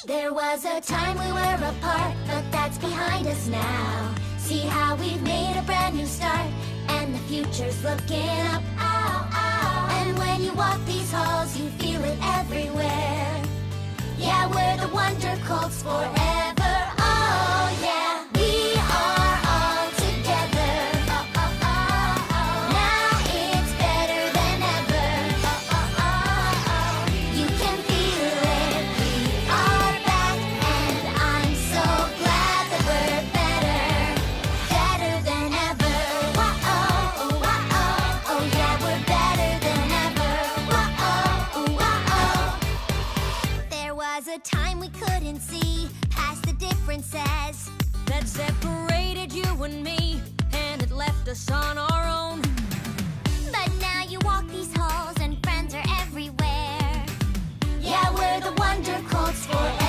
There was a time we were apart, but that's behind us now. See how we've made a brand new start, and the future's looking up. Ow, ow. And when you walk these halls, you feel it everywhere. Yeah, we're the Wonder Colts forever. Oh yeah, we are all together. Oh, oh, oh, oh. Now it's better than ever. Oh, oh, oh, oh. You can feel it. We are back, and I'm so glad that we're better than ever. Whoa, oh, whoa, oh, oh yeah, we're better than ever. Whoa, oh, whoa, oh. There was a time we couldn't see past the differences that separated you and me, and it left us on our own. But now you walk these halls and friends are everywhere. Yeah, we're the Wonder Colts forever.